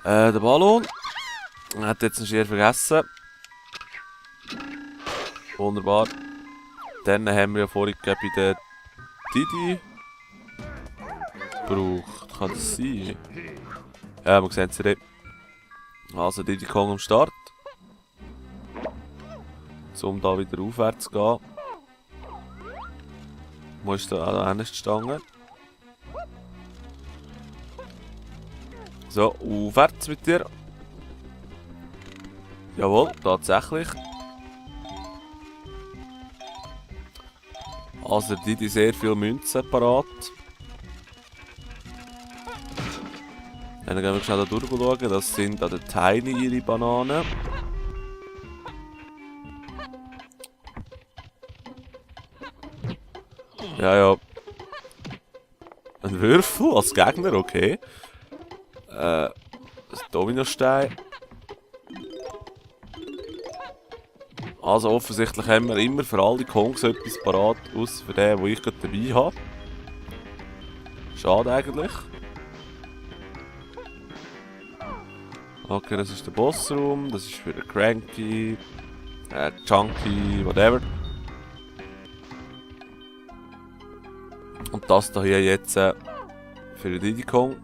Der Ballon. Hat jetzt einen Schier vergessen. Wunderbar. Dann haben wir ja vorhin bei der Didi gebraucht. Kann das sein? Ja, wir sehen es nicht. Also Diddy Kong am Start. Um da wieder aufwärts zu gehen. Wo ist da auch die Stange? So, aufwärts mit dir. Jawohl, tatsächlich. Also der Didi sehr viel Münzen parat. Dann gehen wir schnell da durchschauen. Das sind an der Tiny ihre Bananen. Ja, ja. Ein Würfel als Gegner, okay. Ein Dominostein. Also offensichtlich haben wir immer für alle Kongs etwas parat, aus für den ich gerade dabei habe. Schade eigentlich. Okay, das ist der Bossroom, das ist für den Cranky, Chunky, whatever. Und das hier jetzt für den Diddy Kong.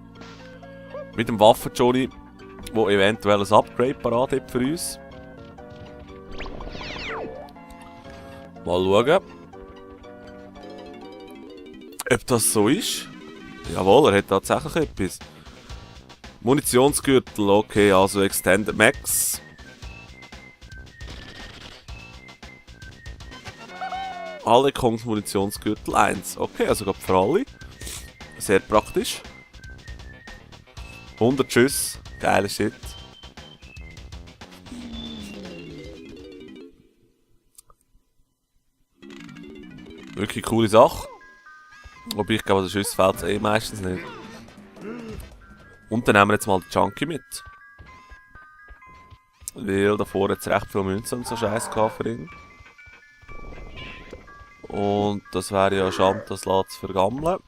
Mit dem Waffen-Johnny, der eventuell ein Upgrade parat hat für uns. Mal schauen, ob das so ist. Jawohl, er hat tatsächlich etwas. Munitionsgürtel, okay, also Extended Max. Alle Kongs Munitionsgürtel 1. Okay, also gerade für alle. Sehr praktisch. 100 Schüsse, geiler Shit. Wirklich coole Sache. Wobei ich glaube, der Schuss fällt eh meistens nicht. Und dann nehmen wir jetzt mal den Chunky mit. Weil davor jetzt recht viel Münzen und so Scheiß für ihn. Und das wäre ja schade, das zu vergammeln.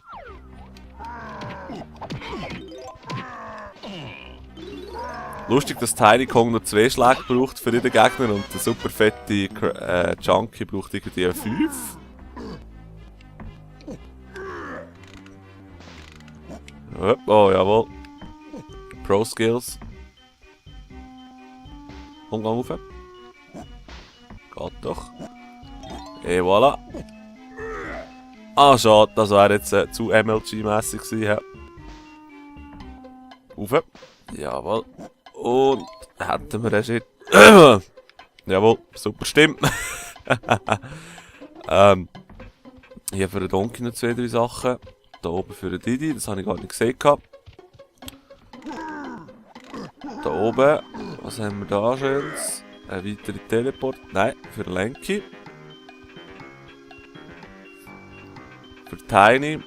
Lustig, dass Tiny Kong nur 2 Schläge braucht für jeden Gegner und der super fette Chunky braucht irgendwie 5. Oh, jawohl. Pro Skills. Komm, geh rauf. Geht doch. Et voilà. Ah, schade, das wäre jetzt zu MLG-mässig gewesen. Ja. Rauf. Jawohl. Und hätten wir den Shit. Jawohl, super stimmt. Hier für den Donkey noch 2, 3 Sachen. Da oben für den Didi, das habe ich gar nicht gesehen. Da oben, was haben wir da schönes? Ein weiterer Teleport. Nein, für den Lenky. Für Tiny.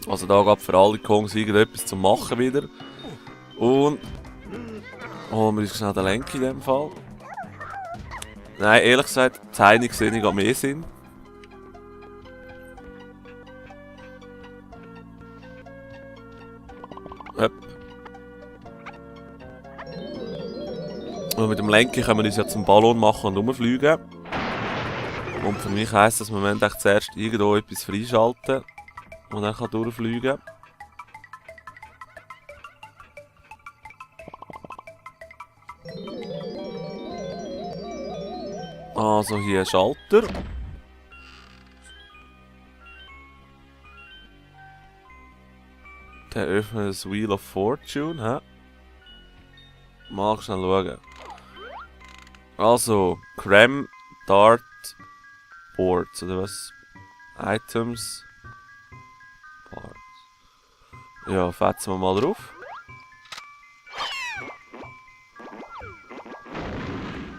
Also da gab für alle Kongs irgendetwas zu machen wieder. Und holen wir uns schnell den Lenky in dem Fall. Nein, ehrlich gesagt, Tiny sehe ich am mehr Sinn. Und mit dem Lenky können wir uns ja zum Ballon machen und rumfliegen. Und für mich heisst das, wir müssen echt zuerst irgendwo etwas freischalten und dann kann durchfliegen. Also hier ein Schalter. Der öffnet das Wheel of Fortune. Hä? Mal schnell schauen. Also, Cram, Dart, Boards, oder was? Items, Parts. Ja, fetzen wir mal drauf.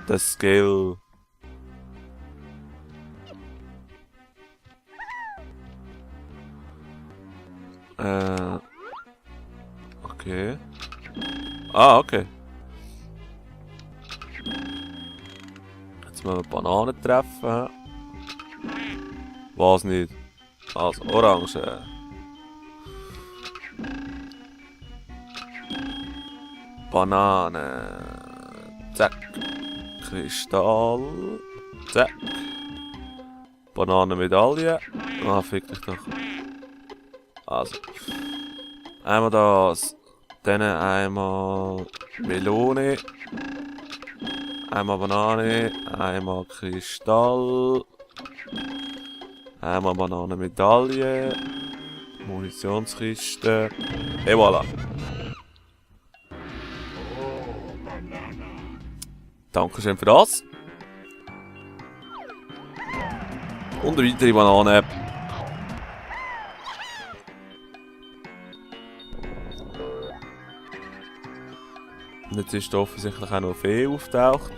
Das Scale. Okay. Ah, okay. Jetzt müssen wir Bananen treffen. Was nicht? Also, Orange. Banane. Zack. Kristall. Zack. Bananenmedaille. Ah, fick dich doch. Also. Einmal das. Dann einmal Melone. Einmal Banane. Einmal Kristall. Einmal Bananenmedaille. Munitionskiste. Et voilà. Dankeschön für das. Und eine weitere Banane. Und jetzt ist da offensichtlich auch noch eine Fee auftaucht.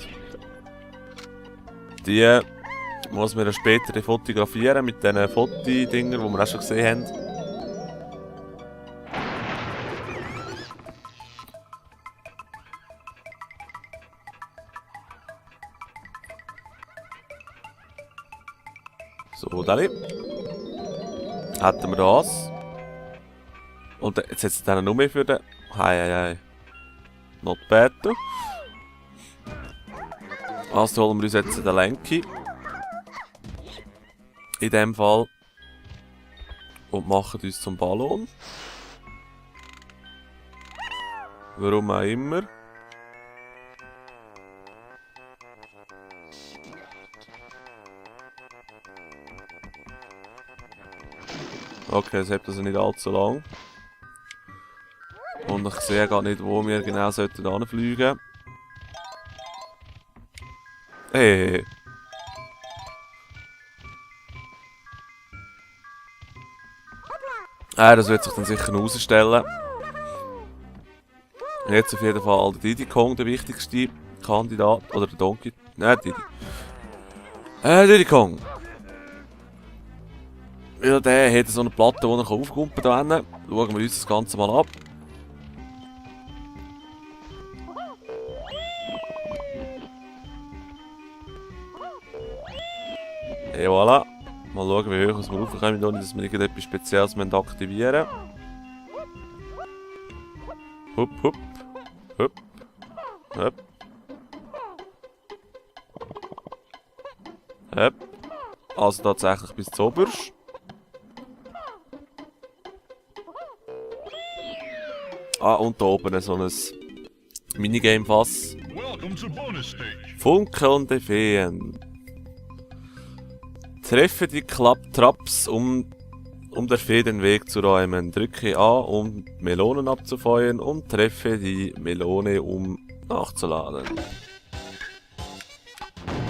Die muss man dann später fotografieren mit diesen Fotodingern, die wir auch schon gesehen haben. So, Dali. Hätten wir das. Und jetzt hat es dann noch mehr für den... Hei. Not bad. Also holen wir uns jetzt den Lenki. In dem Fall. Und machen uns zum Ballon. Warum auch immer. Okay, es hebt also nicht allzu lang. Und ich sehe gar nicht, wo wir genau sollten hinfliegen. Hey. Das wird sich dann sicher noch herausstellen. Jetzt auf jeden Fall der Diddy Kong, der wichtigste Kandidat. Oder der Donkey. Nein, Diddy. Diddy Kong. Ja, der hat so eine Platte, die er aufkumpen kann. Schauen wir uns das Ganze mal ab. Et voilà. Mal schauen, wie hoch wir raufkommen, ohne dass wir irgendetwas Spezielles aktivieren müssen. Hup, hup. Hup. Hup. Hup. Also tatsächlich bis zu oberst. Ah, und da oben so ein Minigame-Fass. Funkelnde Feen. Treffe die Klapptraps, um der Fee den Weg zu räumen. Drücke A, um Melonen abzufeuern und treffe die Melone, um nachzuladen.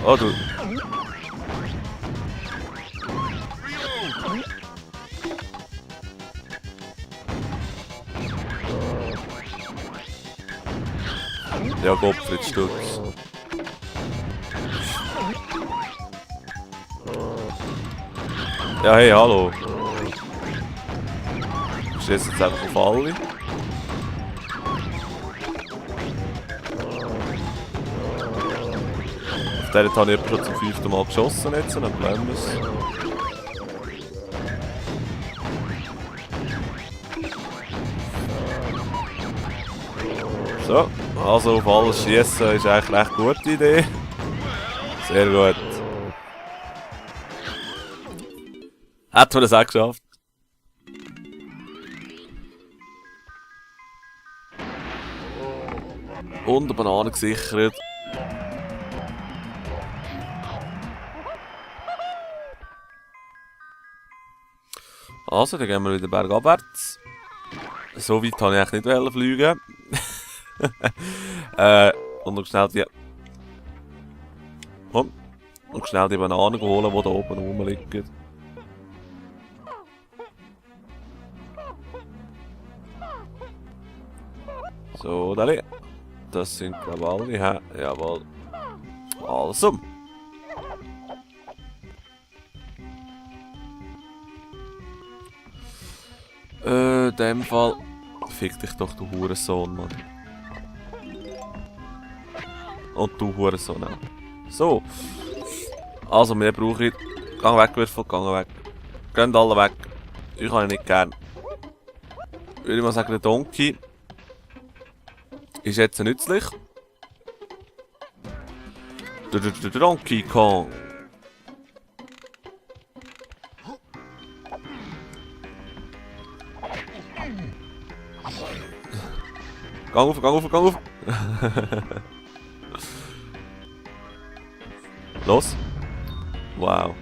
Oh du. Ja, Gottfried Stutz. Ja, hey, hallo. Ich stehe jetzt einfach auf alle. Auf der habe ich schon zum 5. Mal geschossen, jetzt, dann bleiben wir es. So, also auf alles schießen ist eigentlich eine recht gute Idee. Sehr gut. Hat man das auch geschafft. Und eine Banane gesichert. Also, dann gehen wir wieder bergabwärts. So weit wollte ich eigentlich nicht fliegen. Und noch schnell die... Und schnell die Bananen holen, die da oben rumliegen. So, Dali. Das sind glaube ich alle. Ja, jawohl. Also. In dem Fall. Fick dich doch, du Hurensohn, Mann. Und du Hurensohn auch. So. Also, mehr brauche ich. Gang weg, Würfel, gang weg. Geht alle weg. Ich habe ihn nicht gern. Würde ich mal sagen, der Donkey ist jetzt nützlich. Donkey Kong. Gang auf, gang auf, gang auf. Los. Wow.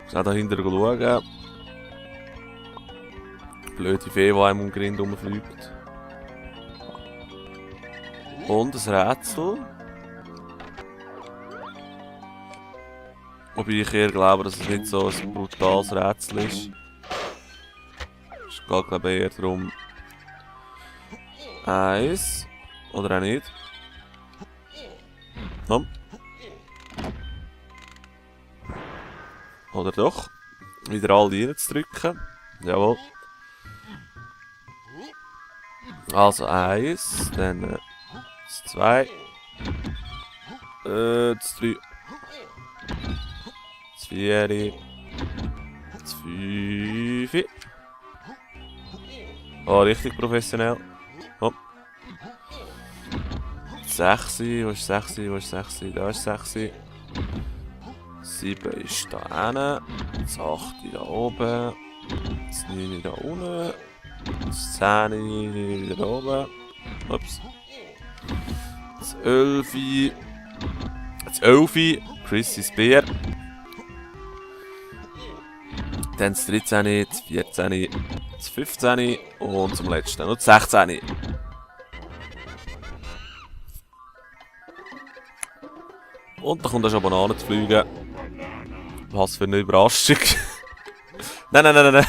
Schnell dahinter schauen. Blöde Fee, die einem um den Grind rumfliegt. Und ein Rätsel. Wobei ich eher glaube, dass es nicht so ein brutales Rätsel ist. Es geht glaube ich eher darum. Eins. Oder auch nicht. Komm. Oder doch. Wieder alle reinzudrücken. Jawohl. Also 1, dann 2, 3, 4, 5. Oh, richtig professionell. Hopp. 6, wo ist 6, wo ist 6, da ist 6. 7 ist da hinten, das 8 da oben, das 9 da unten, das 10 da oben, ups, das 11, Chrissys Bär, dann das 13, das 14, das 15 und zum letzten noch das 16. Und da kommt er schon Bananen zu fliegen. Was für eine Überraschung. Nein.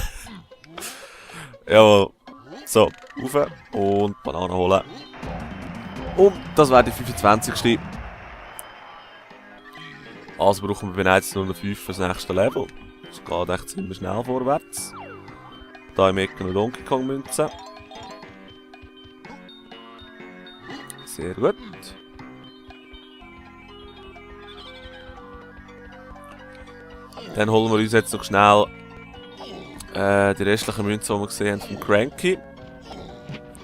Jawohl. So, rauf und Bananen holen. Und das wäre die 25. Also brauchen wir bereits nur noch 5 für das nächste Level. Das geht echt ziemlich schnell vorwärts. Da im Ecken noch Donkey Kong Münzen. Sehr gut. Dann holen wir uns jetzt noch schnell die restlichen Münzen, die wir gesehen haben, vom Cranky.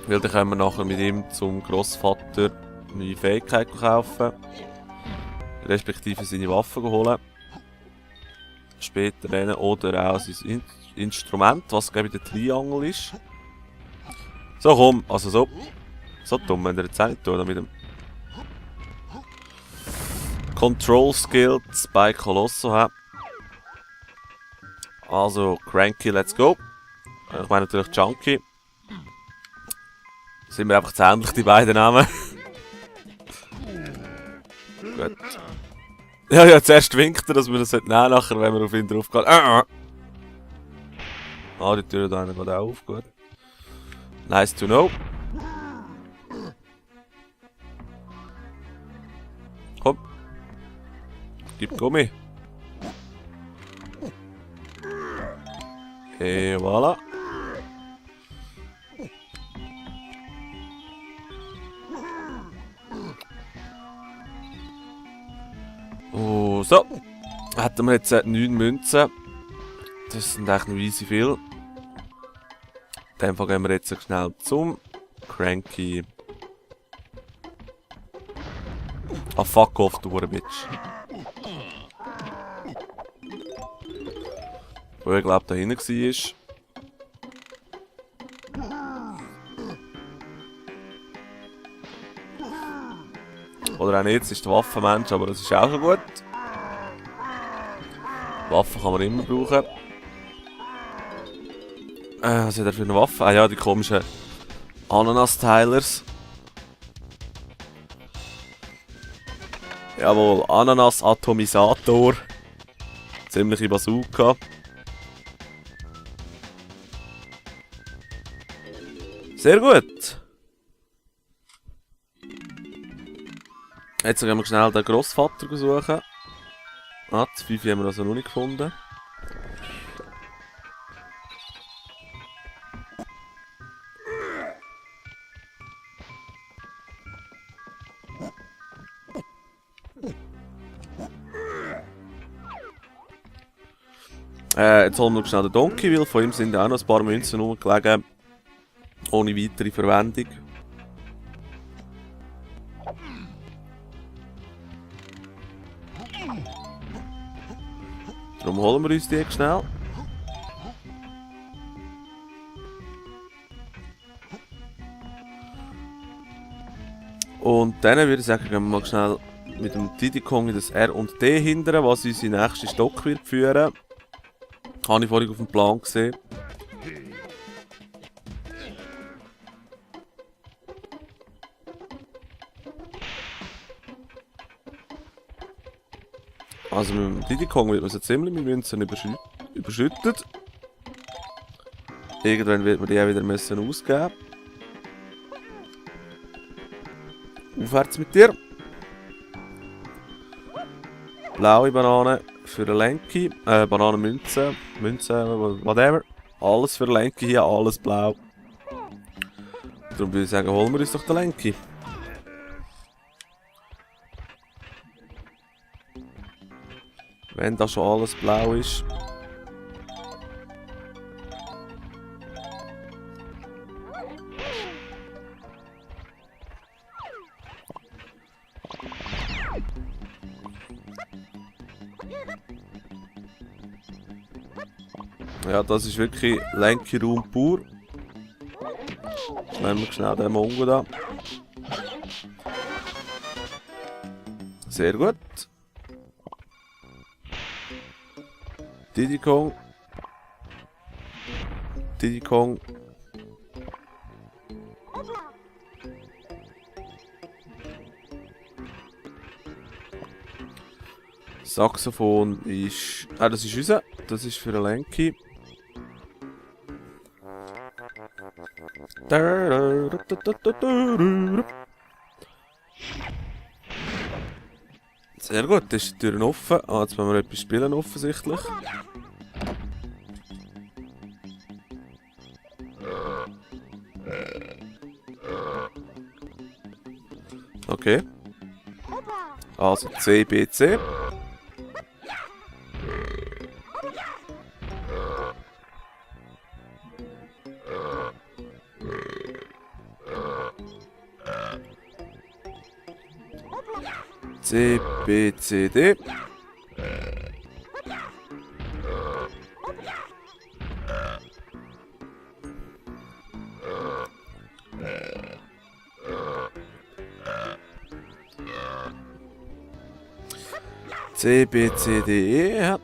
Weil dann können wir nachher mit ihm zum Grossvater neue Fähigkeiten kaufen. Respektive seine Waffen holen. Später dann. Oder auch sein Instrument, was glaube ich der Triangle ist. So komm, also so. So dumm, wenn er jetzt auch nicht tun mit dem Control Skills bei Colosso hat. Also, Cranky, let's go. Ich meine natürlich Chunky. Sind wir einfach zu ähnlich, die beiden Namen. Gut. Ja, zuerst winkt er, dass wir das nicht nehmen, nachher, wenn wir auf ihn drauf gehen. Ah, die Tür da geht auch auf, gut. Nice to know. Komm. Gib Gummi. Et voilà. Oh, so. Hätten wir jetzt 9 Münzen. Das sind echt noch easy viel. In dem Fall gehen wir jetzt schnell zum Cranky. Ah, fuck off, du Bitch. Wo ich glaube, da hinten war. Oder auch nicht, es ist der Waffenmensch, aber das ist auch schon gut. Waffen kann man immer brauchen. Was hat er für eine Waffe? Ah ja, die komischen Ananas-Teilers. Jawohl, Ananas-Atomisator. Ziemliche Bazooka. Sehr gut. Jetzt gehen wir schnell den Grossvater suchen. Ah, das 5 haben wir also noch nicht gefunden. Jetzt holen wir noch schnell den Donkey, weil von ihm sind auch noch ein paar Münzen rumgelegen. Ohne weitere Verwendung. Darum holen wir uns die schnell. Und dann würde ich sagen, gehen wir mal schnell mit dem Diddy Kong in das R und D hindern, was unsere nächste Stock wird führen. Habe ich vorhin auf dem Plan gesehen. Also mit dem Diddy Kong wird man so ziemlich mit Münzen überschüttet. Irgendwann wird man die auch wieder müssen ausgeben. Aufwärts mit dir. Blaue Banane für den Lenki. Bananenmünze. Münze, whatever. Alles für den Lenki hier, alles blau. Darum würde ich sagen, holen wir uns doch den Lenki. Wenn da schon alles blau ist. Ja, das ist wirklich Lenki-Raum pur. Jetzt nehmen wir schnell den Mongo da. Sehr gut. Diddy Kong. Diddy Kong. Saxophon ist... Ah, das ist unser. Das ist für den Lenki. Sehr gut, da ist die Tür offen. Ah, jetzt müssen wir etwas spielen offensichtlich. Okay. Also C, B, C. C, B, C, D. C, B, C, D, E.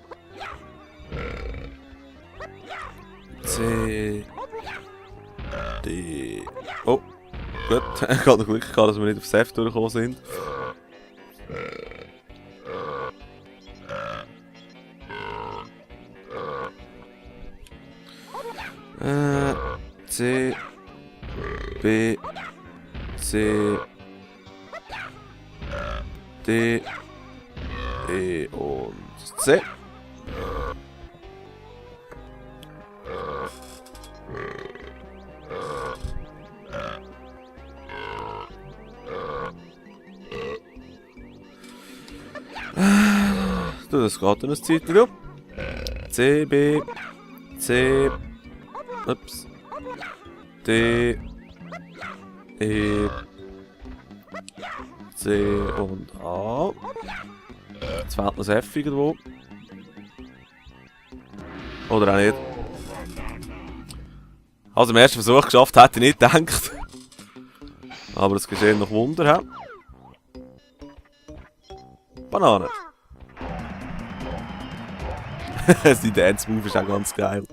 C, D. Oh, gut. Ich habe noch Glück gehabt, dass wir nicht aufs F durchgekommen sind. C, B, C, D, E und C. Das geht dann ein Zeitchen. C, B, C, ups, D, E, C und A. Jetzt fehlt noch das F irgendwo. Oder auch nicht. Also im ersten Versuch geschafft, hätte ich nicht gedacht. Aber es geschehen noch Wunder. He? Banane. Sein Dance-Move ist auch ganz geil.